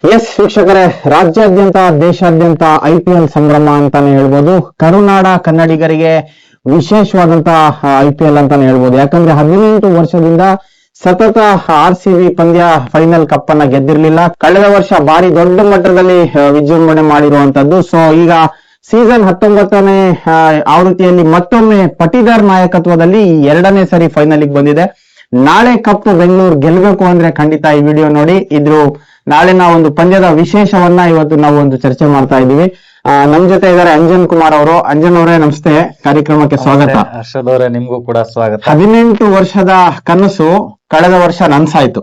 S ವೀಕ್ಷಕರೇ, ರಾಜ್ಯಾದ್ಯಂತ ದೇಶಾದ್ಯಂತ IPL ಸಂಭ್ರಮ ಅಂತಾನೆ ಹೇಳ್ಬೋದು. ಕರುನಾಡ ಕನ್ನಡಿಗರಿಗೆ ವಿಶೇಷವಾದಂತಹ IPL ಅಂತಾನೆ ಹೇಳ್ಬೋದು. ಯಾಕಂದ್ರೆ 18 ವರ್ಷದಿಂದ ಸತತ RCB ಪಂದ್ಯ ಫೈನಲ್ ಕಪ್ ಅನ್ನ ಗೆದ್ದಿರ್ಲಿಲ್ಲ. ಕಳೆದ ವರ್ಷ ಬಾರಿ ದೊಡ್ಡ ಮಟ್ಟದಲ್ಲಿ ವಿಜೃಂಭಣೆ ಮಾಡಿರುವಂತದ್ದು. ಸೊ ಈಗ ಸೀಸನ್ 19ನೇ ಆವೃತ್ತಿಯಲ್ಲಿ ಮತ್ತೊಮ್ಮೆ ಪಟಿದಾರ್ ನಾಯಕತ್ವದಲ್ಲಿ 2ನೇ ಸರಿ ಫೈನಲ್ ಬಂದಿದೆ. ನಾಳೆ ಕಪ್ ಬೆಂಗಳೂರು ಗೆಲ್ಲಬೇಕು ಅಂದ್ರೆ ಖಂಡಿತ ಈ ವಿಡಿಯೋ ನೋಡಿ. ನಾಳಿನ ಒಂದು ಪಂದ್ಯದ ವಿಶೇಷವನ್ನ ಇವತ್ತು ನಾವು ಒಂದು ಚರ್ಚೆ ಮಾಡ್ತಾ ಇದ್ದೀವಿ. ನಮ್ ಜೊತೆ ಇದ್ದಾರೆ ಅಂಜನ್ ಕುಮಾರ್ ಅವರು. ಅಂಜನ್ ಅವರೇ ನಮಸ್ತೆ, ಕಾರ್ಯಕ್ರಮಕ್ಕೆ ಸ್ವಾಗತ. ಹರ್ಷದ್ ಅವರೇ ನಿಮ್ಗೂ ಕೂಡ ಸ್ವಾಗತ. 18 ವರ್ಷದ ಕನಸು ಕಳೆದ ವರ್ಷ ನನ್ಸಾಯ್ತು.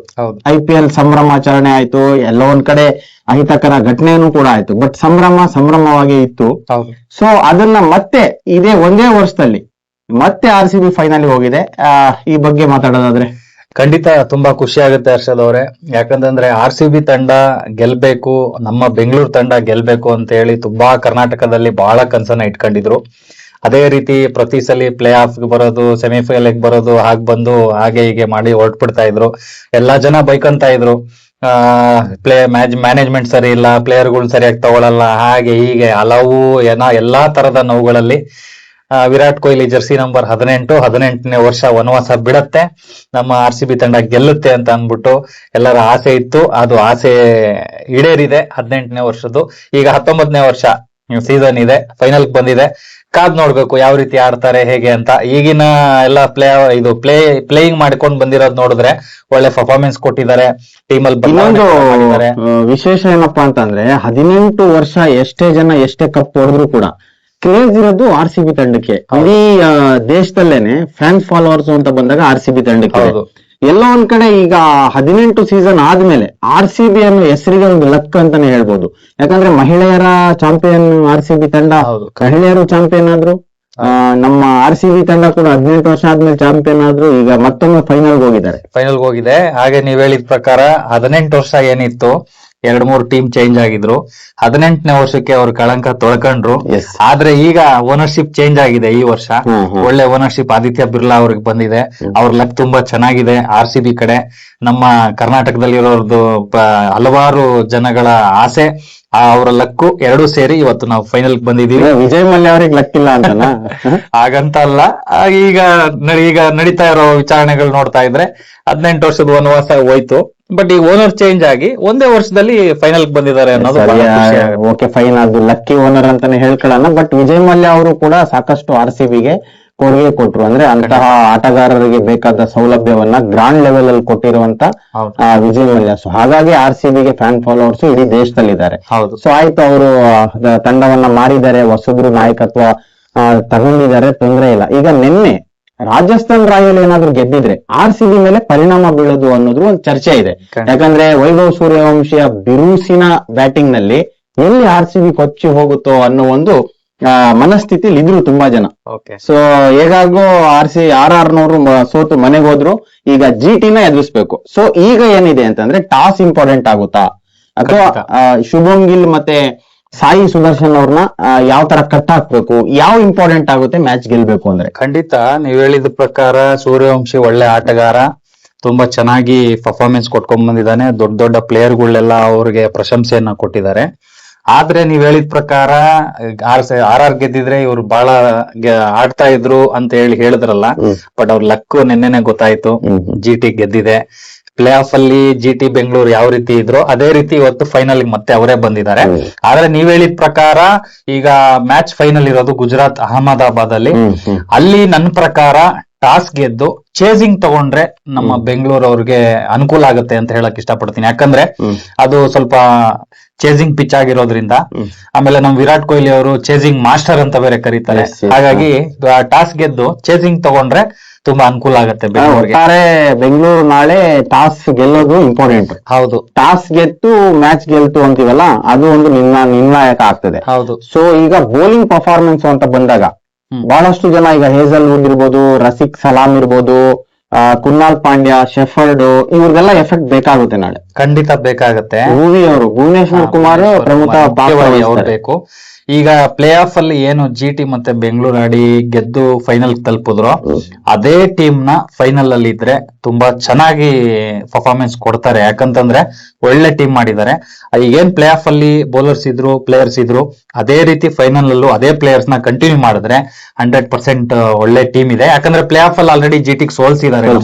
IPL ಸಂಭ್ರಮಾಚರಣೆ ಆಯ್ತು, ಎಲ್ಲೋ ಒಂದ್ ಕಡೆ ಅಹಿತಕರ ಘಟನೆನೂ ಕೂಡ ಆಯ್ತು, ಬಟ್ ಸಂಭ್ರಮವಾಗಿ ಇತ್ತು. ಸೊ ಅದನ್ನ ಮತ್ತೆ ಒಂದೇ ವರ್ಷದಲ್ಲಿ ಮತ್ತೆ RCB ಫೈನಲ್ ಹೋಗಿದೆ. ಈ ಬಗ್ಗೆ ಮಾತಾಡೋದಾದ್ರೆ ಖಂಡಿತ ತುಂಬಾ ಖುಷಿ ಆಗುತ್ತೆ ಹರ್ಷದ್ ಅವರೇ. ಯಾಕಂತಂದ್ರೆ RCB ತಂಡ ಗೆಲ್ಬೇಕು, ನಮ್ಮ ಬೆಂಗಳೂರು ತಂಡ ಗೆಲ್ಬೇಕು ಅಂತ ಹೇಳಿ ತುಂಬಾ ಕರ್ನಾಟಕದಲ್ಲಿ ಬಹಳ ಕನ್ಸನ್ನ ಇಟ್ಕೊಂಡಿದ್ರು. ಅದೇ ರೀತಿ ಪ್ರತಿ ಸಲ ಪ್ಲೇ ಆಫ್ ಬರೋದು, ಸೆಮಿಫೈನಲ್ ಬರೋದು, ಬಂದು ಹಾಗೆ ಹೀಗೆ ಮಾಡಿ ಹೊರಟ್ಬಿಡ್ತಾ ಇದ್ರು. ಎಲ್ಲಾ ಜನ ಬೈಕಂತ ಇದ್ರು, ಮ್ಯಾನೇಜ್ಮೆಂಟ್ ಸರಿ ಇಲ್ಲ, ಪ್ಲೇಯರ್ಗಳು ಸರಿಯಾಗಿ ತಗೊಳಲ್ಲ, ಹಾಗೆ ಹೀಗೆ ಹಲವು ಎಲ್ಲಾ ತರದ ನೋವುಗಳಲ್ಲಿ ವಿರಾಟ್ ಕೊಹ್ಲಿ ಜರ್ಸಿ ನಂಬರ್ 18ನೇ ವರ್ಷ ವನವಾಸ ಬಿಡತ್ತೆ, ನಮ್ಮ RCB ತಂಡ ಗೆಲ್ಲುತ್ತೆ ಅಂತ ಅಂದ್ಬಿಟ್ಟು ಎಲ್ಲರ ಆಸೆ ಇತ್ತು. ಅದು ಆಸೆ ಈಡೇರಿದೆ 18ನೇ ವರ್ಷದ್ದು. ಈಗ 19ನೇ ವರ್ಷ ಸೀಸನ್ ಇದೆ, ಫೈನಲ್ ಬಂದಿದೆ. ಕಾದ್ ನೋಡ್ಬೇಕು ಯಾವ ರೀತಿ ಆಡ್ತಾರೆ ಹೇಗೆ ಅಂತ. ಈಗಿನ ಎಲ್ಲ ಪ್ಲೇಯಿಂಗ್ ಮಾಡ್ಕೊಂಡು ಬಂದಿರೋದು ನೋಡಿದ್ರೆ ಒಳ್ಳೆ ಪರ್ಫಾರ್ಮೆನ್ಸ್ ಕೊಟ್ಟಿದ್ದಾರೆ. ಟೀಮಲ್ಲಿ ಇನ್ನೊಂದು ವಿಶೇಷ ಏನಪ್ಪಾ ಅಂತಂದ್ರೆ 18 ವರ್ಷ ಎಷ್ಟೇ ಜನ ಎಷ್ಟೇ ಕಪ್ ಹೊಡೆದ್ರು ಕೂಡ ಕ್ರೇಜ್ ಇರೋದು RCB ತಂಡಕ್ಕೆ. ಇಡೀ ದೇಶದಲ್ಲೇನೆ ಫ್ಯಾನ್ ಫಾಲೋವರ್ಸ್ ಅಂತ ಬಂದಾಗ RCB ತಂಡಕ್ಕೆ. ಎಲ್ಲೋ ಒಂದ್ ಕಡೆ ಈಗ 18 ಸೀಸನ್ ಆದ್ಮೇಲೆ RCB ಅನ್ನೋ ಹೆಸರಿಗೆ ಒಂದು ಲಕ್ ಅಂತಾನೆ ಹೇಳ್ಬೋದು. ಯಾಕಂದ್ರೆ ಮಹಿಳೆಯರ ಚಾಂಪಿಯನ್ RCB ತಂಡ, ಮಹಿಳೆಯರು ಚಾಂಪಿಯನ್ ಆದ್ರು. ನಮ್ಮ RCB ತಂಡ ಕೂಡ 18 ವರ್ಷ ಆದ್ಮೇಲೆ ಚಾಂಪಿಯನ್ ಆದ್ರು. ಈಗ ಮತ್ತೊಮ್ಮೆ ಫೈನಲ್ ಹೋಗಿದೆ. ಹಾಗೆ ನೀವ್ ಹೇಳಿದ ಪ್ರಕಾರ 18 ವರ್ಷ ಏನಿತ್ತು, 2-3 ಟೀಮ್ ಚೇಂಜ್ ಆಗಿದ್ರು. 18ನೇ ವರ್ಷಕ್ಕೆ ಅವ್ರು ಕಳಂಕ ತೊಳ್ಕೊಂಡ್ರು. ಆದ್ರೆ ಈಗ ಓನರ್ಶಿಪ್ ಚೇಂಜ್ ಆಗಿದೆ. ಈ ವರ್ಷ ಒಳ್ಳೆ ಓನರ್ಶಿಪ್ ಆದಿತ್ಯ ಬಿರ್ಲಾ ಅವ್ರಿಗೆ ಬಂದಿದೆ. ಅವ್ರ ಲಕ್ ತುಂಬಾ ಚೆನ್ನಾಗಿದೆ RCB ಕಡೆ. ನಮ್ಮ ಕರ್ನಾಟಕದಲ್ಲಿರೋರ್ದು ಹಲವಾರು ಜನಗಳ ಆಸೆ, ಅವರ ಲಕ್ಕು ಎರಡೂ ಸೇರಿ ಇವತ್ತು ನಾವು ಫೈನಲ್ ಬಂದಿದೀವಿ. ವಿಜಯ್ ಮಲ್ಯ ಅವ್ರಿಗೆ ಲಕ್ ಇಲ್ಲ ಅಂತ ಹಾಗಂತ ಅಲ್ಲ, ಈಗ ನಡೀತಾ ಇರೋ ವಿಚಾರಣೆಗಳು ನೋಡ್ತಾ ಇದ್ರೆ 18 ವರ್ಷದ ವನವಾಸ ಹೋಯ್ತು. ಬಟ್ ಈಗ ಓನರ್ ಚೇಂಜ್ ಆಗಿ ಒಂದೇ ವರ್ಷದಲ್ಲಿ ಫೈನಲ್ ಬಂದಿದ್ದಾರೆ ಅನ್ನೋದು ಓಕೆ, ಫೈನ್. ಅದು ಲಕ್ಕಿ ಓನರ್ ಅಂತಾನೆ ಹೇಳ್ಕೊಳ್ಳೋಣ. ಬಟ್ ವಿಜಯ್ ಮಲ್ಯ ಅವರು ಕೂಡ ಸಾಕಷ್ಟು RCBಗೆ ಕೊಡುಗೆ ಕೊಟ್ರು. ಅಂದ್ರೆ ಅಂತಹ ಆಟಗಾರರಿಗೆ ಬೇಕಾದ ಸೌಲಭ್ಯವನ್ನ ಗ್ರಾಂಡ್ ಲೆವೆಲ್ ಅಲ್ಲಿ ಕೊಟ್ಟಿರುವಂತ ವಿಜಯ್ ಮಲ್ಯ. ಸೊ ಹಾಗಾಗಿ RCBಗೆ ಫ್ಯಾನ್ ಫಾಲೋವರ್ಸ್ ಇಡೀ ದೇಶದಲ್ಲಿದ್ದಾರೆ. ಸೊ ಆಯ್ತು, ಅವರು ತಂಡವನ್ನ ಮಾರಿದ್ದಾರೆ, ಹೊಸಬ್ರು ನಾಯಕತ್ವ ತಗೊಂಡಿದ್ದಾರೆ, ತೊಂದರೆ ಇಲ್ಲ. ಈಗ ನಿನ್ನೆ ರಾಜಸ್ಥಾನ್ ರಾಯಲ್ ಏನಾದ್ರು ಗೆದ್ದಿದ್ರೆ RCB ಮೇಲೆ ಪರಿಣಾಮ ಬೀಳೋದು ಅನ್ನೋದು ಒಂದು ಚರ್ಚೆ ಇದೆ. ಯಾಕಂದ್ರೆ ವೈಭವ್ ಸೂರ್ಯವಂಶಿಯ ಬಿರುಸಿನ ಬ್ಯಾಟಿಂಗ್ ನಲ್ಲಿ ಎಲ್ಲಿ RCB ಕೊಚ್ಚಿ ಹೋಗುತ್ತೋ ಅನ್ನೋ ಒಂದು ಮನಸ್ಥಿತಿಲಿ ಇದ್ರು ತುಂಬಾ ಜನ. ಸೊ ಹೇಗಾಗೋ RR ಸೋತು ಮನೆಗೆ ಹೋದ್ರು. ಈಗ GTನ ಎದುರಿಸ್ಬೇಕು. ಸೊ ಈಗ ಏನಿದೆ ಅಂತಂದ್ರೆ ಟಾಸ್ ಇಂಪಾರ್ಟೆಂಟ್ ಆಗುತ್ತಾ, ಅಥವಾ ಶುಭಮ್ ಗಿಲ್ ಮತ್ತೆ ಸಾಯಿ ಸುದರ್ಶನ್ ಅವ್ರನ್ನ ಯಾವ ತರ ಕಟ್ ಹಾಕ್ಬೇಕು, ಯಾವ ಇಂಪಾರ್ಟೆಂಟ್ ಆಗುತ್ತೆ ಮ್ಯಾಚ್ ಗೆಲ್ಬೇಕು ಅಂದ್ರೆ? ಖಂಡಿತ ನೀವ್ ಹೇಳಿದ ಪ್ರಕಾರ ಸೂರ್ಯವಂಶಿ ಒಳ್ಳೆ ಆಟಗಾರ, ತುಂಬಾ ಚೆನ್ನಾಗಿ ಪರ್ಫಾರ್ಮೆನ್ಸ್ ಕೊಟ್ಕೊಂಡ್ ಬಂದಿದ್ದಾನೆ. ದೊಡ್ಡ ದೊಡ್ಡ ಪ್ಲೇಯರ್ಗಳೆಲ್ಲ ಅವ್ರಿಗೆ ಪ್ರಶಂಸೆಯನ್ನ ಕೊಟ್ಟಿದ್ದಾರೆ. ಆದ್ರೆ ನೀವ್ ಹೇಳಿದ ಪ್ರಕಾರ RR ಗೆದ್ದಿದ್ರೆ ಇವ್ರು ಬಹಳ ಆಡ್ತಾ ಇದ್ರು ಅಂತ ಹೇಳಿದ್ರಲ್ಲ, ಬಟ್ ಅವ್ರ ಲಕ್ ನಿನ್ನೆನೆ ಗೊತ್ತಾಯ್ತು. GT ಗೆದ್ದಿದೆ. ಪ್ಲೇ ಆಫ್ ಅಲ್ಲಿ GT ಬೆಂಗಳೂರು ಯಾವ ರೀತಿ ಇದ್ರು ಅದೇ ರೀತಿ ಇವತ್ತು ಫೈನಲ್ ಮತ್ತೆ ಅವರೇ ಬಂದಿದ್ದಾರೆ. ಆದ್ರೆ ನೀವ್ ಹೇಳಿದ ಪ್ರಕಾರ ಈಗ ಮ್ಯಾಚ್ ಫೈನಲ್ ಇರೋದು ಗುಜರಾತ್ ಅಹಮದಾಬಾದ್ ಅಲ್ಲಿ ನನ್ನ ಪ್ರಕಾರ ಟಾಸ್ ಗೆದ್ದು ಚೇಸಿಂಗ್ ತಗೊಂಡ್ರೆ ನಮ್ಮ ಬೆಂಗಳೂರು ಅವ್ರಿಗೆ ಅನುಕೂಲ ಆಗುತ್ತೆ ಅಂತ ಹೇಳಕ್ ಇಷ್ಟಪಡ್ತೀನಿ. ಯಾಕಂದ್ರೆ ಅದು ಸ್ವಲ್ಪ ಚೇಸಿಂಗ್ ಪಿಚ್ ಆಗಿರೋದ್ರಿಂದ. ಆಮೇಲೆ ನಮ್ ವಿರಾಟ್ ಕೊಹ್ಲಿ ಅವರು ಚೇಸಿಂಗ್ ಮಾಸ್ಟರ್ ಅಂತ ಬೇರೆ ಕರೀತಾರೆ. ಹಾಗಾಗಿ ಟಾಸ್ ಗೆದ್ದು ಚೇಸಿಂಗ್ ತಗೊಂಡ್ರೆ ತುಂಬಾ ಅನುಕೂಲ ಆಗುತ್ತೆ ಬೆಂಗಳೂರು. ನಾಳೆ ಟಾಸ್ ಗೆಲ್ಲೋದು ಇಂಪಾರ್ಟೆಂಟ್. ಹೌದು, ಟಾಸ್ ಗೆದ್ದು ಮ್ಯಾಚ್ ಗೆಲ್ತು ಅಂತೀವಲ್ಲ, ಅದು ಒಂದು ನಿರ್ಣಾಯಕ ಆಗ್ತದೆ. ಹೌದು. ಸೊ ಈಗ ಬೌಲಿಂಗ್ ಪರ್ಫಾರ್ಮೆನ್ಸ್ ಅಂತ ಬಂದಾಗ ಬಹಳಷ್ಟು ಜನ, ಈಗ ಹೇಜಲ್ ವುಡ್ ಇರ್ಬೋದು, ರಸಿಕ್ ಸಲಾಂ ಇರ್ಬೋದು, ಕುನ್ನಾಲ್ ಪಾಂಡ್ಯ, ಶೆಫರ್ಡ್ ಇವ್ರಿಗೆಲ್ಲ ಎಫೆಕ್ಟ್ ಬೇಕಾಗುತ್ತೆ ನಾಳೆ. ಖಂಡಿತ ಬೇಕಾಗತ್ತೆ. ಭುವಿ ಅವರು, ಭುವನೇಶ್ವರ್ ಕುಮಾರ್ ಪ್ರಮುಖ ಪಾತ್ರ ಅವ್ರು ವಹಿಸ್ತಾರೆ. ಬೇಕು. ಈಗ ಪ್ಲೇ ಆಫ್ ಅಲ್ಲಿ ಏನು GT ಮತ್ತೆ ಬೆಂಗಳೂರು ಆಡಿ ಗೆದ್ದು ಫೈನಲ್ ತಲುಪಿದ್ರು, ಅದೇ ಟೀಮ್ ನ ಫೈನಲ್ ಅಲ್ಲಿ ಇದ್ರೆ ತುಂಬಾ ಚೆನ್ನಾಗಿ ಪರ್ಫಾರ್ಮೆನ್ಸ್ ಕೊಡ್ತಾರೆ. ಯಾಕಂತಂದ್ರೆ ಒಳ್ಳೆ ಟೀಮ್ ಮಾಡಿದ್ದಾರೆ. ಈಗೇನ್ ಪ್ಲೇ ಆಫ್ ಅಲ್ಲಿ ಬೌಲರ್ಸ್ ಇದ್ರು, ಪ್ಲೇಯರ್ಸ್ ಇದ್ರು, ಅದೇ ರೀತಿ ಫೈನಲ್ ಅಲ್ಲೂ ಅದೇ ಪ್ಲೇಯರ್ಸ್ ನ ಕಂಟಿನ್ಯೂ ಮಾಡಿದ್ರೆ 100% ಒಳ್ಳೆ ಟೀಮ್ ಇದೆ. ಯಾಕಂದ್ರೆ ಪ್ಲೇ ಆಫ್ ಅಲ್ಲಿ ಆಲ್ರೆಡಿ GT ಸೋಲ್ಸಿದ್ದಾರೆ,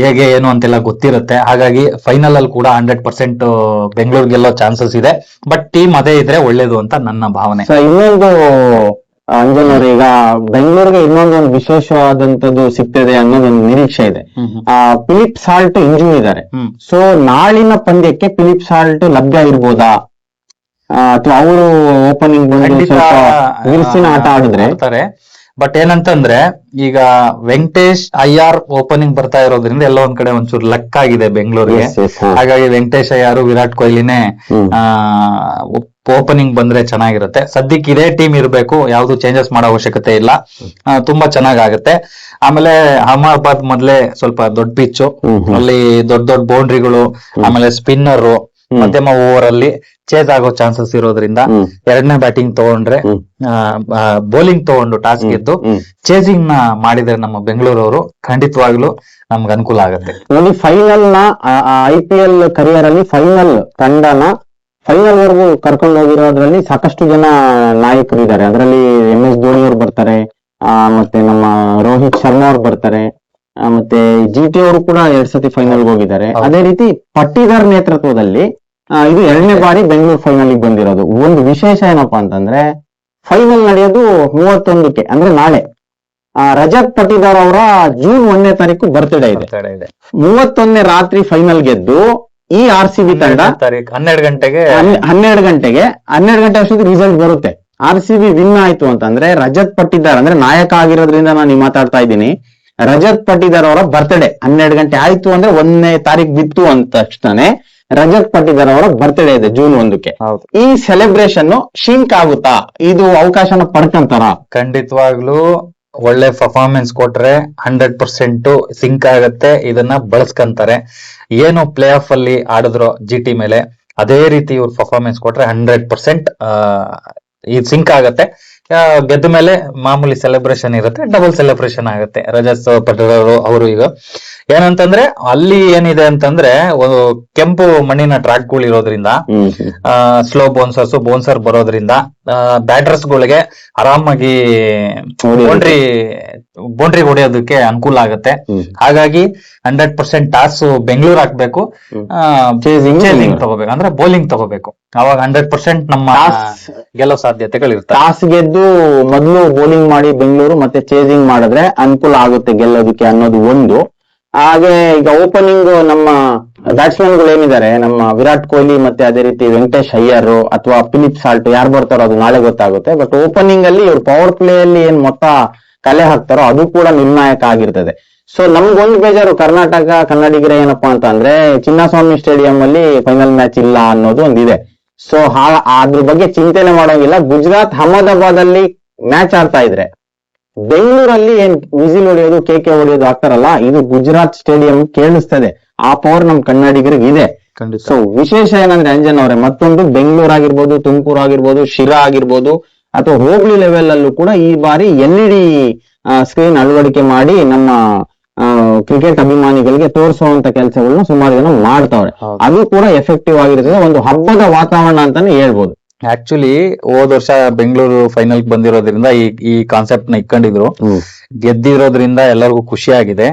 ಹೇಗೆ ಏನು ಅಂತೆಲ್ಲ ಗೊತ್ತಿರುತ್ತೆ. ಹಾಗಾಗಿ ಫೈನಲ್ ಅಲ್ಲಿ ಕೂಡ 100% ಬೆಂಗಳೂರು ಗೆಲ್ಲೋ ಚಾನ್ಸಸ್ ಇದೆ. ಬಟ್ ಟೀಮ್ ಅದೇ ಇದ್ರೆ ಒಳ್ಳೇದು ಅಂತ ನನ್ನ ಭಾವನೆ. ಇನ್ನೊಂದು ಅಂಜನ್ ಅವ್ರೆ, ಈಗ ಬೆಂಗಳೂರಿಗೆ ಇನ್ನೊಂದು ವಿಶೇಷವಾದಂತದ್ದು ಸಿಗ್ತದೆ ಅನ್ನೋದೊಂದು ನಿರೀಕ್ಷೆ ಇದೆ. ಫಿಲಿಪ್ ಸಾಲ್ಟ್ ಇಂಜೂರಿ ಇದ್ದಾರೆ. ಸೊ ನಾಳಿನ ಪಂದ್ಯಕ್ಕೆ ಫಿಲಿಪ್ ಸಾಲ್ಟ್ ಲಭ್ಯ ಇರ್ಬೋದಾ, ಅಥವಾ ಅವರು ಓಪನಿಂಗ್ ಬಂದು ಸ್ವಲ್ಪ ಬಿರುಸಿನ ಆಟ ಆಡಿದ್ರೆ? ಬಟ್ ಏನಂತಂದ್ರೆ ಈಗ ವೆಂಕಟೇಶ್ ಅಯ್ಯಾರ್ ಓಪನಿಂಗ್ ಬರ್ತಾ ಇರೋದ್ರಿಂದ ಎಲ್ಲ ಒಂದ್ ಕಡೆ ಒಂಚೂರು ಲಕ್ ಆಗಿದೆ ಬೆಂಗಳೂರಿಗೆ. ಹಾಗಾಗಿ ವೆಂಕಟೇಶ್ ಅಯ್ಯಾರು, ವಿರಾಟ್ ಕೊಹ್ಲಿನೇ ಓಪನಿಂಗ್ ಬಂದ್ರೆ ಚೆನ್ನಾಗಿರುತ್ತೆ. ಸದ್ಯಕ್ಕೆ ಇದೇ ಟೀಮ್ ಇರಬೇಕು, ಯಾವ್ದು ಚೇಂಜಸ್ ಮಾಡೋ ಅವಶ್ಯಕತೆ ಇಲ್ಲ. ತುಂಬಾ ಚೆನ್ನಾಗಾಗತ್ತೆ. ಆಮೇಲೆ ಅಹಮದಾಬಾದ್ ಮೊದ್ಲೇ ಸ್ವಲ್ಪ ದೊಡ್ಡ ಪಿಚ್ಚು, ಅಲ್ಲಿ ದೊಡ್ಡ ದೊಡ್ಡ ಬೌಂಡ್ರಿಗಳು, ಆಮೇಲೆ ಸ್ಪಿನ್ನರ್ ಮಧ್ಯಮ ಓವರ್ ಅಲ್ಲಿ ಚೇಸ್ ಆಗೋ ಚಾನ್ಸಸ್ ಇರೋದ್ರಿಂದ ಎರಡನೇ ಬ್ಯಾಟಿಂಗ್ ತಗೊಂಡ್ರೆ, ಬೌಲಿಂಗ್ ತಗೊಂಡು ಟಾಸ್ ಗೆದ್ದು ಚೇಸಿಂಗ್ ನ ಮಾಡಿದ್ರೆ ನಮ್ಮ ಬೆಂಗಳೂರವರು ಖಂಡಿತವಾಗ್ಲೂ ನಮ್ಗೆ ಅನುಕೂಲ ಆಗುತ್ತೆ. ನೋಡಿ, ಫೈನಲ್ ನ IPL ಕರಿಯರ್ ಅಲ್ಲಿ ಫೈನಲ್ ತಂಡನ ಫೈನಲ್ ವರ್ಗೂ ಕರ್ಕೊಂಡು ಹೋಗಿರೋದ್ರಲ್ಲಿ ಸಾಕಷ್ಟು ಜನ ನಾಯಕರು ಇದ್ದಾರೆ. ಅದರಲ್ಲಿ MS ಧೋನಿ ಅವ್ರು ಬರ್ತಾರೆ, ಮತ್ತೆ ನಮ್ಮ ರೋಹಿತ್ ಶರ್ಮಾ ಅವ್ರು ಬರ್ತಾರೆ, ಮತ್ತೆ GT ಅವರು ಕೂಡ 2 ಸತಿ ಫೈನಲ್ ಹೋಗಿದ್ದಾರೆ. ಅದೇ ರೀತಿ ಪಟ್ಟಿದಾರ್ ನೇತೃತ್ವದಲ್ಲಿ ಇದು 2ನೇ ಬಾರಿ ಬೆಂಗಳೂರು ಫೈನಲ್ ಬಂದಿರೋದು. ಒಂದು ವಿಶೇಷ ಏನಪ್ಪಾ ಅಂತಂದ್ರೆ, ಫೈನಲ್ ನಡೆಯೋದು 31ಕ್ಕೆ, ಅಂದ್ರೆ ನಾಳೆ. ರಜತ್ ಪಟ್ಟಿದಾರ್ ಅವರ ಜೂನ್ 1ನೇ ತಾರೀಕು ಬರ್ತ್ಡೇ ಇದೆ. 31ನೇ ರಾತ್ರಿ ಫೈನಲ್ ಗೆದ್ದು ಈ RCB ತಂಡ 12 ಗಂಟೆಗೆ ಅಷ್ಟೊತ್ತಿಗೆ ರಿಸಲ್ಟ್ ಬರುತ್ತೆ. RCB ವಿನ್ ಆಯ್ತು ಅಂತಂದ್ರೆ ರಜತ್ ಪಟ್ಟಿದಾರ್, ಅಂದ್ರೆ ನಾಯಕ ಆಗಿರೋದ್ರಿಂದ ನಾನು ಮಾತಾಡ್ತಾ ಇದ್ದೀನಿ, ರಜತ್ ಪಟ್ಟಿದಾರ್ ಅವರ ಬರ್ತ್ಡೇ 12 ಗಂಟೆ ಆಯ್ತು ಅಂದ್ರೆ 1ನೇ ತಾರೀಕು ಬಿತ್ತು ಅಂತ ತಕ್ಷಣ ರಜತ್ ಪಟ್ಟಿದಾರ್ ಅವರ ಬರ್ತ್ಡೇ ಇದೆ ಜೂನ್ 1ಕ್ಕೆ. ಈ ಸೆಲೆಬ್ರೇಷನ್ ಶಿಂಕ್ ಆಗುತ್ತಾ, ಇದು ಅವಕಾಶನ ಪಡ್ಕಂತಾರ? ಖಂಡಿತವಾಗ್ಲೂ ಒಳ್ಳೆ ಪರ್ಫಾರ್ಮೆನ್ಸ್ ಕೊಟ್ರೆ 100% ಸಿಂಕ್ ಆಗತ್ತೆ. ಇದನ್ನ ಬಳಸ್ಕಂತಾರೆ. ಏನು ಪ್ಲೇ ಆಫ್ ಅಲ್ಲಿ ಆಡಿದ್ರು GT ಮೇಲೆ, ಅದೇ ರೀತಿ ಇವ್ರು ಪರ್ಫಾರ್ಮೆನ್ಸ್ ಕೊಟ್ರೆ 100% ಇದು ಸಿಂಕ್ ಆಗತ್ತೆ. ಗೆದ್ದ ಮೇಲೆ ಮಾಮೂಲಿ ಸೆಲೆಬ್ರೇಷನ್ ಇರುತ್ತೆ, ಡಬಲ್ ಸೆಲೆಬ್ರೇಷನ್ ಆಗುತ್ತೆ. ರಜತ್ ಪಟ್ಟಿದಾರ್ ಅವರು ಈಗ ಏನಂತಂದ್ರೆ ಅಲ್ಲಿ ಏನಿದೆ ಅಂತಂದ್ರೆ, ಒಂದು ಕೆಂಪು ಮಣ್ಣಿನ ಟ್ರ್ಯಾಕ್ಗಳು ಇರೋದ್ರಿಂದ, ಸ್ಲೋ ಬೌನ್ಸರ್ ಬರೋದ್ರಿಂದ ಬ್ಯಾಟರ್ಸ್ ಗಳಿಗೆ ಆರಾಮಾಗಿ ಬೌಂಡ್ರಿ ಹೊಡೆಯೋದಕ್ಕೆ ಅನುಕೂಲ ಆಗುತ್ತೆ. ಹಾಗಾಗಿ 100% ಟಾಸ್ ಬೆಂಗಳೂರು ಹಾಕ್ಬೇಕು, ಚೇಸಿಂಗ್ ತಗೋಬೇಕು, ಅಂದ್ರೆ ಬೌಲಿಂಗ್ ತಗೋಬೇಕು. ಅವಾಗ 100% ನಮ್ಮ ಗೆಲ್ಲೋ ಸಾಧ್ಯತೆಗಳಿರುತ್ತೆ. ಟಾಸ್ ಗೆದ್ದು ಮೊದಲು ಬೌಲಿಂಗ್ ಮಾಡಿ ಬೆಂಗಳೂರು, ಮತ್ತೆ ಚೇಸಿಂಗ್ ಮಾಡಿದ್ರೆ ಅನುಕೂಲ ಆಗುತ್ತೆ ಗೆಲ್ಲೋದಕ್ಕೆ ಅನ್ನೋದು ಒಂದು. ಹಾಗೆ ಈಗ ಓಪನಿಂಗ್ ನಮ್ಮ ಬ್ಯಾಟ್ಸ್ಮನ್ ಗಳು ಏನಿದ್ದಾರೆ, ನಮ್ಮ ವಿರಾಟ್ ಕೊಹ್ಲಿ ಮತ್ತೆ ಅದೇ ರೀತಿ ವೆಂಕಟೇಶ್ ಅಯ್ಯರ್ ಅಥವಾ ಫಿಲಿಪ್ ಸಾಲ್ಟ್ ಯಾರು ಬರ್ತಾರೋ ಅದು ನಾಳೆ ಗೊತ್ತಾಗುತ್ತೆ. ಬಟ್ ಓಪನಿಂಗ್ ಅಲ್ಲಿ ಇವ್ರು ಪವರ್ ಪ್ಲೇ ಅಲ್ಲಿ ಏನ್ ಮೊತ್ತ ಕಲೆ ಹಾಕ್ತಾರೋ ಅದು ಕೂಡ ನಿರ್ಣಾಯಕ ಆಗಿರ್ತದೆ. ಸೊ ನಮ್ಗೊಂದು ಬೇಜಾರು ಕರ್ನಾಟಕ ಕನ್ನಡಿಗರ ಏನಪ್ಪಾ ಅಂತ ಅಂದ್ರೆ, ಚಿನ್ನಸ್ವಾಮಿ ಸ್ಟೇಡಿಯಂ ಅಲ್ಲಿ ಫೈನಲ್ ಮ್ಯಾಚ್ ಇಲ್ಲ ಅನ್ನೋದು ಒಂದಿದೆ. ಸೊ ಅದ್ರ ಬಗ್ಗೆ ಚಿಂತನೆ ಮಾಡೋಂಗಿಲ್ಲ. ಗುಜರಾತ್ ಅಹಮದಾಬಾದ್ ಅಲ್ಲಿ ಮ್ಯಾಚ್ ಆಡ್ತಾ ಇದ್ರೆ ಬೆಂಗಳೂರಲ್ಲಿ ಏನ್ ವಿಸಿಲ್ ಹೊಡೆಯೋದು, ಕೇಕೆ ಹೊಡೆಯೋದು ಆಗ್ತಾರಲ್ಲ, ಇದು ಗುಜರಾತ್ ಸ್ಟೇಡಿಯಂ ಕೇಳಿಸ್ತದೆ. ಆ ಪವರ್ ನಮ್ ಕನ್ನಡಿಗರಿಗೆ ಇದೆ. ಸೊ ವಿಶೇಷ ಏನಂದ್ರೆ ಅಂಜನ್ ಅವರೇ, ಮತ್ತೊಂದು ಬೆಂಗಳೂರು ಆಗಿರ್ಬೋದು, ತುಮಕೂರು ಆಗಿರ್ಬೋದು, ಶಿರಾ ಆಗಿರ್ಬೋದು, ಅಥವಾ ಹೋಬಳಿ ಲೆವೆಲ್ ಅಲ್ಲೂ ಕೂಡ ಈ ಬಾರಿ LED ಸ್ಕ್ರೀನ್ ಅಳವಡಿಕೆ ಮಾಡಿ ನಮ್ಮ ಕ್ರಿಕೆಟ್ ಅಭಿಮಾನಿಗಳಿಗೆ ತೋರಿಸುವಂತ ಕೆಲಸಗಳನ್ನ ಸುಮಾರು ಜನ ಮಾಡ್ತಾವ್ರೆ. ಅದು ಕೂಡ ಎಫೆಕ್ಟಿವ್ ಆಗಿರ್ತದೆ. ಒಂದು ಹಬ್ಬದ ವಾತಾವರಣ ಅಂತಾನೆ ಹೇಳ್ಬೋದು. ಆಕ್ಚುಲಿ ಹೋದ ವರ್ಷ ಬೆಂಗಳೂರು ಫೈನಲ್ ಬಂದಿರೋದ್ರಿಂದ ಈ ಕಾನ್ಸೆಪ್ಟ್ ನ ಇಟ್ಕೊಂಡಿದ್ರು, ಗೆದ್ದಿರೋದ್ರಿಂದ ಎಲ್ಲರಿಗೂ ಖುಷಿ ಆಗಿದೆ.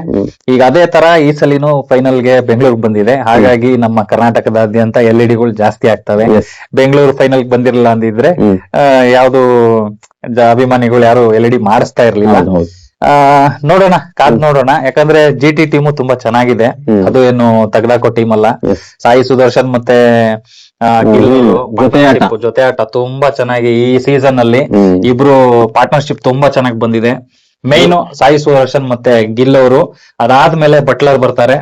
ಈಗ ಅದೇ ತರ ಈ ಸಲಿನೂ ಫೈನಲ್ ಗೆ ಬೆಂಗಳೂರು ಬಂದಿದೆ. ಹಾಗಾಗಿ ನಮ್ಮ ಕರ್ನಾಟಕದಾದ್ಯಂತ LEDಗಳು ಜಾಸ್ತಿ ಆಗ್ತವೆ. ಬೆಂಗಳೂರು ಫೈನಲ್ ಬಂದಿರಲಿಲ್ಲ ಅಂದಿದ್ರೆ ಯಾವ್ದು ಅಭಿಮಾನಿಗಳು ಯಾರು LED ಮಾಡಿಸ್ತಾ ಇರ್ಲಿಲ್ಲ. ನೋಡೋಣ, ಕಾದ್ ನೋಡೋಣ. ಯಾಕಂದ್ರೆ GT ಟೀಮು ತುಂಬಾ ಚೆನ್ನಾಗಿದೆ. ಅದು ಏನು ತೆಗ್ದಾಕೋ ಟೀಮ್ ಅಲ್ಲ. ಸಾಯಿ ಸುದರ್ಶನ್ ಮತ್ತೆ ಜೊತೆ ಆಟ ತುಂಬಾ ಚೆನ್ನಾಗಿ ಈ ಸೀಸನ್ ಅಲ್ಲಿ ಇಬ್ರು ಪಾರ್ಟ್ನರ್ಶಿಪ್ ತುಂಬಾ ಚೆನ್ನಾಗಿ ಬಂದಿದೆ. ಮೇನ್ ಸಾಯಿ ಸುದರ್ಶನ್ ಮತ್ತೆ ಗಿಲ್ ಅವರು, ಅದಾದ್ಮೇಲೆ ಬಟ್ಲರ್ ಬರ್ತಾರೆ.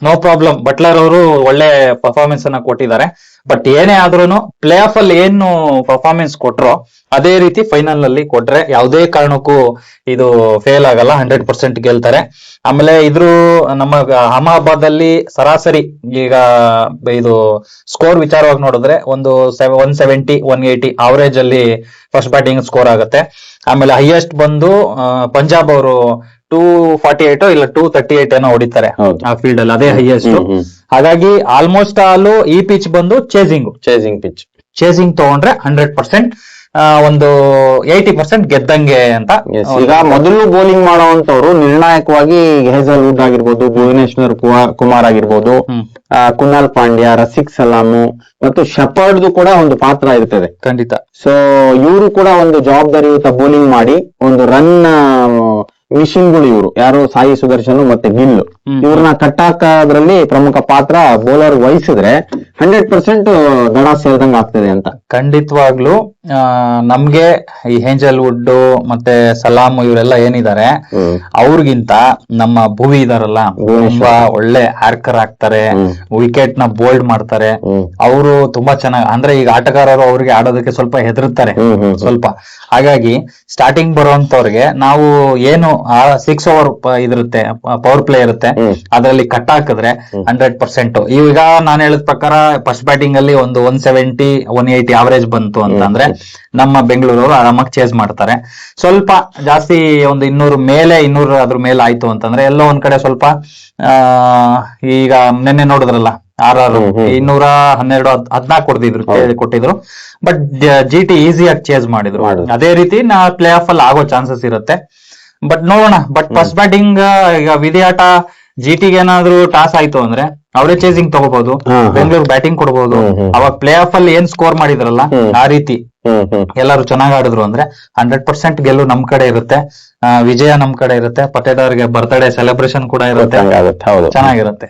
ನೋ ಪ್ರಾಬ್ಲಮ್, ಬಟ್ಲರ್ ಅವರು ಒಳ್ಳೆ ಪರ್ಫಾರ್ಮೆನ್ಸ್ ಅನ್ನ ಕೊಟ್ಟಿದ್ದಾರೆ. ಬಟ್ ಏನೇ ಆದ್ರೂ ಪ್ಲೇ ಆಫ್ ಅಲ್ಲಿ ಏನು ಪರ್ಫಾರ್ಮೆನ್ಸ್ ಕೊಟ್ರೋ ಅದೇ ರೀತಿ ಫೈನಲ್ ಅಲ್ಲಿ ಕೊಟ್ರೆ ಯಾವುದೇ ಕಾರಣಕ್ಕೂ ಇದು ಫೇಲ್ ಆಗಲ್ಲ, 100% ಗೆಲ್ತಾರೆ. ಆಮೇಲೆ ಇದ್ರ ನಮ್ಮ ಅಹಮದಾಬಾದ್ ಅಲ್ಲಿ ಸರಾಸರಿ ಈಗ ಇದು ಸ್ಕೋರ್ ವಿಚಾರವಾಗಿ ನೋಡಿದ್ರೆ ಒಂದು 170 180 ಅವರೇಜ್ ಅಲ್ಲಿ ಫಸ್ಟ್ ಬ್ಯಾಟಿಂಗ್ ಸ್ಕೋರ್ ಆಗುತ್ತೆ. ಆಮೇಲೆ ಹೈಯೆಸ್ಟ್ ಬಂದು ಪಂಜಾಬ್ ಅವರು 248 ಇಲ್ಲ 238 ಏನೋ ಹೊಡಿತಾರೆ ಆ ಫೀಲ್ಡ್ ಅಲ್ಲಿ, ಅದೇ ಹೈಯೆಸ್ಟ್. ಹಾಗಾಗಿ ಆಲ್ಮೋಸ್ಟ್ ಆಲ್ ಈ ಪಿಚ್ ಬಂದು ಚೇಸಿಂಗ್ ಪಿಚ್ ತಗೊಂಡ್ರೆ 100% ಒಂದು 80% ಗೆದ್ದಂಗೆ ಅಂತ. ಈಗ ಮೊದಲು ಬೌಲಿಂಗ್ ಮಾಡುವಂತವ್ರು ನಿರ್ಣಾಯಕವಾಗಿ ಹೇಜಲ್ವುಡ್ ಆಗಿರ್ಬೋದು, ಭುವನೇಶ್ವರ್ ಕುಮಾರ್ ಆಗಿರ್ಬೋದು, ಕುನಾಲ್ ಪಾಂಡ್ಯ, ರಸಿಕ್ ಸಲಾಮು ಮತ್ತು ಶಪರ್ಡ್ದು ಕೂಡ ಒಂದು ಪಾತ್ರ ಇರ್ತದೆ ಖಂಡಿತ. ಸೊ ಇವರು ಕೂಡ ಒಂದು ಜವಾಬ್ದಾರಿಯುತ ಬೌಲಿಂಗ್ ಮಾಡಿ ಒಂದು ರನ್ ಮಿಷಿನ್ಗಳು ಇವರು ಯಾರು ಸಾಯಿ ಸುದರ್ಶನ್ ಮತ್ತೆ ಗಿಲ್ ಇವ್ರನ್ನ ಕಟ್ಟಾಕೋದ್ರಲ್ಲಿ ಪ್ರಮುಖ ಪಾತ್ರ ಬೌಲರ್ ವಹಿಸಿದ್ರೆ 100% ಗಣ ಸೇರಿದಂಗೆ ಆಗ್ತದೆ ಅಂತ. ಖಂಡಿತವಾಗ್ಲು ನಮ್ಗೆ ಈ ಹೇಂಜಲ್ವುಡ್ ಮತ್ತೆ ಸಲಾಮ್ ಇವರೆಲ್ಲ ಏನಿದ್ದಾರೆ ಅವ್ರಿಗಿಂತ ನಮ್ಮ ಭುವಿ ಇದಾರಲ್ಲ ತುಂಬಾ ಒಳ್ಳೆ ಆರ್ಕರ್ ಆಗ್ತಾರೆ, ವಿಕೆಟ್ ನ ಬೋಲ್ಡ್ ಮಾಡ್ತಾರೆ. ಅವರು ತುಂಬಾ ಚೆನ್ನಾಗಿ, ಅಂದ್ರೆ ಈಗ ಆಟಗಾರರು ಅವ್ರಿಗೆ ಆಡೋದಕ್ಕೆ ಸ್ವಲ್ಪ ಹೆದರುತ್ತಾರೆ ಸ್ವಲ್ಪ. ಹಾಗಾಗಿ ಸ್ಟಾರ್ಟಿಂಗ್ ಬರುವಂತವ್ರಿಗೆ ನಾವು ಏನು 6 ಓವರ್ ಇದಿರುತ್ತೆ, ಪವರ್ ಪ್ಲೇ ಇರುತ್ತೆ, ಅದರಲ್ಲಿ ಕಟ್ ಹಾಕಿದ್ರೆ 100%. ಈಗ ನಾನು ಹೇಳಿದ ಪ್ರಕಾರ ಫಸ್ಟ್ ಬ್ಯಾಟಿಂಗ್ ಅಲ್ಲಿ ಒಂದು 170 180 ಅವರೇಜ್ ಬಂತು ಅಂತಂದ್ರೆ ನಮ್ಮ ಬೆಂಗಳೂರವರು ಆರಾಮಾಗಿ ಚೇಸ್ ಮಾಡ್ತಾರೆ. ಸ್ವಲ್ಪ ಜಾಸ್ತಿ ಒಂದು 200 ಅದ್ರ ಮೇಲೆ ಆಯ್ತು ಅಂತಂದ್ರೆ ಎಲ್ಲೋ ಒಂದ್ ಕಡೆ ಸ್ವಲ್ಪ ಈಗ ನಿನ್ನೆ ನೋಡಿದ್ರಲ್ಲ RR 212 14 ಕೊಟ್ಟಿದ್ರು, ಬಟ್ GT ಈಸಿಯಾಗಿ ಚೇಸ್ ಮಾಡಿದ್ರು. ಅದೇ ರೀತಿ ಪ್ಲೇ ಆಫ್ ಅಲ್ಲಿ ಆಗೋ ಚಾನ್ಸಸ್ ಇರುತ್ತೆ. ಬಟ್ ನೋಡೋಣ. ಬಟ್ ಫಸ್ಟ್ ಬ್ಯಾಟಿಂಗ್ ಈಗ ವಿಧಿಯಾಟ GTಗೆ ಏನಾದ್ರು ಟಾಸ್ ಆಯ್ತು ಅಂದ್ರೆ ಅವರೇ ಚೇಸಿಂಗ್ ತಗೋಬಹುದು, ಬೆಂಗಳೂರು ಬ್ಯಾಟಿಂಗ್ ಕೊಡಬಹುದು. ಅವಾಗ ಪ್ಲೇ ಆಫ್ ಅಲ್ಲಿ ಏನ್ ಸ್ಕೋರ್ ಮಾಡಿದ್ರಲ್ಲ ಆ ರೀತಿ ಎಲ್ಲರೂ ಚೆನ್ನಾಗ್ ಆಡಿದ್ರು ಅಂದ್ರೆ 100% ಗೆಲ್ಲು ನಮ್ ಕಡೆ ಇರುತ್ತೆ, ವಿಜಯ ನಮ್ ಕಡೆ ಇರುತ್ತೆ. ಪಟೇದಾರ್ಗೆ ಬರ್ತ್ಡೇ ಸೆಲೆಬ್ರೇಷನ್ ಕೂಡ ಇರುತ್ತೆ, ಚೆನ್ನಾಗಿರುತ್ತೆ.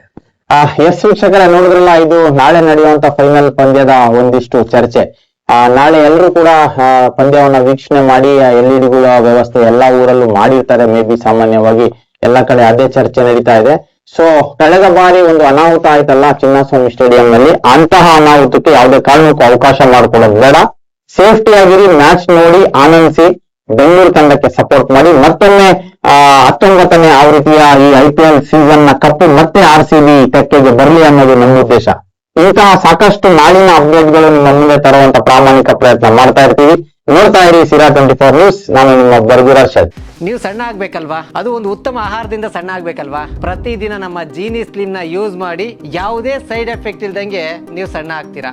ಎಸ್ ವೀಕ್ಷಕರ, ನೋಡಿದ್ರಲ್ಲ, ಇದು ನಾಳೆ ನಡೆಯುವಂತ ಫೈನಲ್ ಪಂದ್ಯದ ಒಂದಿಷ್ಟು ಚರ್ಚೆ. ನಾಳೆ ಎಲ್ಲರೂ ಕೂಡ ಪಂದ್ಯವನ್ನ ವೀಕ್ಷಣೆ ಮಾಡಿ LED ಗಳ ವ್ಯವಸ್ಥೆ ಎಲ್ಲಾ ಊರಲ್ಲೂ ಮಾಡಿರ್ತಾರೆ. ಮೇ ಬಿ ಸಾಮಾನ್ಯವಾಗಿ ಎಲ್ಲಾ ಕಡೆ ಅದೇ ಚರ್ಚೆ ನಡೀತಾ ಇದೆ. ಸೊ ಕಳೆದ ಬಾರಿ ಒಂದು ಅನಾಹುತ ಆಯ್ತಲ್ಲ ಚಿನ್ನಸ್ವಾಮಿ ಸ್ಟೇಡಿಯಂ ನಲ್ಲಿ, ಅಂತಹ ಅನಾಹುತಕ್ಕೆ ಯಾವುದೇ ಕಾರಣಕ್ಕೂ ಅವಕಾಶ ಮಾಡಿಕೊಡೋದು ಬೇಡ. ಸೇಫ್ಟಿ ಆಗಿರಿ, ಮ್ಯಾಚ್ ನೋಡಿ ಆನಂದಿಸಿ, ಬೆಂಗಳೂರು ತಂಡಕ್ಕೆ ಸಪೋರ್ಟ್ ಮಾಡಿ. ಮತ್ತೊಮ್ಮೆ 19ನೇ ಆವೃತ್ತಿಯ ಈ IPL ಸೀಸನ್ ನ ಕಪ್ಪು ಮತ್ತೆ RCB ತೆಕ್ಕೆಗೆ ಬರಲಿ ಅನ್ನೋದು ನಮ್ಮ ಉದ್ದೇಶ. ಇಂತಹ ಸಾಕಷ್ಟು ನಾಳಿನ ಅಪ್ಡೇಟ್ಗಳು ನಿಮ್ಮ ಮುಂದೆ ತರುವಂತ ಪ್ರಾಮಾಣಿಕ ಪ್ರಯತ್ನ ಮಾಡ್ತಾ ಇರ್ತೀವಿ. ನೋಡ್ತಾ ಇರಿ ಸಿರಾ 24 ನ್ಯೂಸ್. ನಾನು ನಿಮ್ಮ ಬರ್ಗೂರ್ ಅರ್ಷದ್. ನೀವು ಸಣ್ಣ ಆಗ್ಬೇಕಲ್ವಾ? ಅದು ಒಂದು ಉತ್ತಮ ಆಹಾರದಿಂದ ಸಣ್ಣ ಆಗ್ಬೇಕಲ್ವಾ? ಪ್ರತಿದಿನ ನಮ್ಮ ಜೀನಿ ಸ್ಲಿಮ್ ನ ಯೂಸ್ ಮಾಡಿ ಯಾವುದೇ ಸೈಡ್ ಎಫೆಕ್ಟ್ ಇಲ್ದಂಗೆ ನೀವು ಸಣ್ಣ ಆಗ್ತೀರಾ.